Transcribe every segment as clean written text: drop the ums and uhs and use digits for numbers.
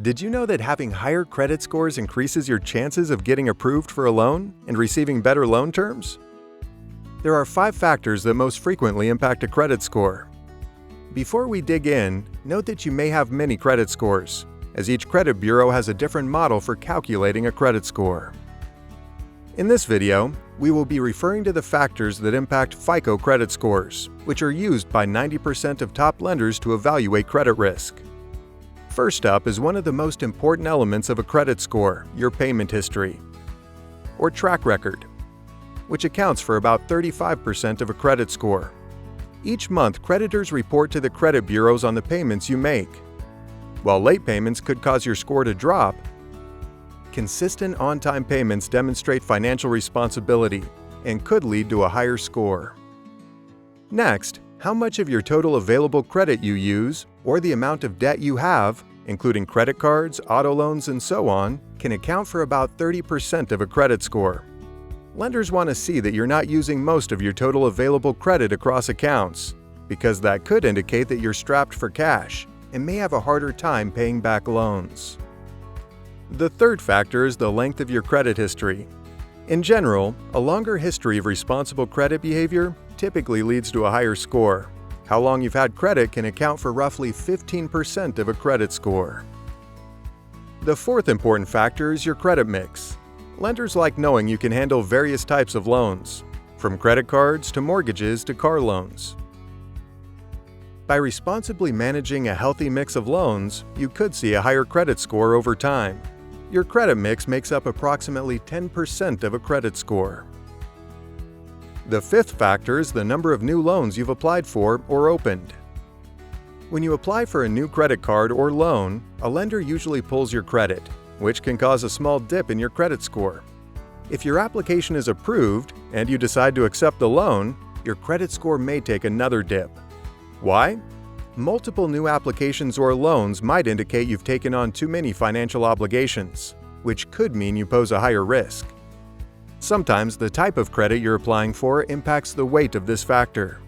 Did you know that having higher credit scores increases your chances of getting approved for a loan and receiving better loan terms? There are 5 factors that most frequently impact a credit score. Before we dig in, note that you may have many credit scores, as each credit bureau has a different model for calculating a credit score. In this video, we will be referring to the factors that impact FICO credit scores, which are used by 90% of top lenders to evaluate credit risk. First up is one of the most important elements of a credit score, your payment history, or track record, which accounts for about 35% of a credit score. Each month, creditors report to the credit bureaus on the payments you make. While late payments could cause your score to drop, consistent on-time payments demonstrate financial responsibility and could lead to a higher score. Next, how much of your total available credit you use, or the amount of debt you have, including credit cards, auto loans, and so on, can account for about 30% of a credit score. Lenders want to see that you're not using most of your total available credit across accounts, because that could indicate that you're strapped for cash and may have a harder time paying back loans. The third factor is the length of your credit history. In general, a longer history of responsible credit behavior typically leads to a higher score. How long you've had credit can account for roughly 15% of a credit score. The fourth important factor is your credit mix. Lenders like knowing you can handle various types of loans, from credit cards to mortgages to car loans. By responsibly managing a healthy mix of loans, you could see a higher credit score over time. Your credit mix makes up approximately 10% of a credit score. The fifth factor is the number of new loans you've applied for or opened. When you apply for a new credit card or loan, a lender usually pulls your credit, which can cause a small dip in your credit score. If your application is approved and you decide to accept the loan, your credit score may take another dip. Why? Multiple new applications or loans might indicate you've taken on too many financial obligations, which could mean you pose a higher risk. Sometimes the type of credit you're applying for impacts the weight of this factor.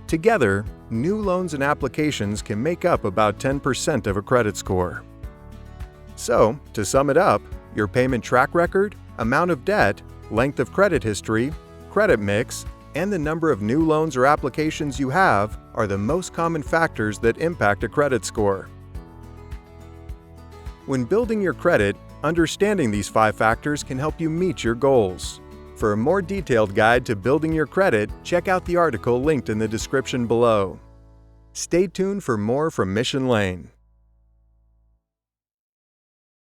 Together, new loans and applications can make up about 10% of a credit score. So, to sum it up, your payment track record, amount of debt, length of credit history, credit mix, and the number of new loans or applications you have are the most common factors that impact a credit score. When building your credit, understanding these 5 factors can help you meet your goals. For a more detailed guide to building your credit, check out the article linked in the description below. Stay tuned for more from Mission Lane.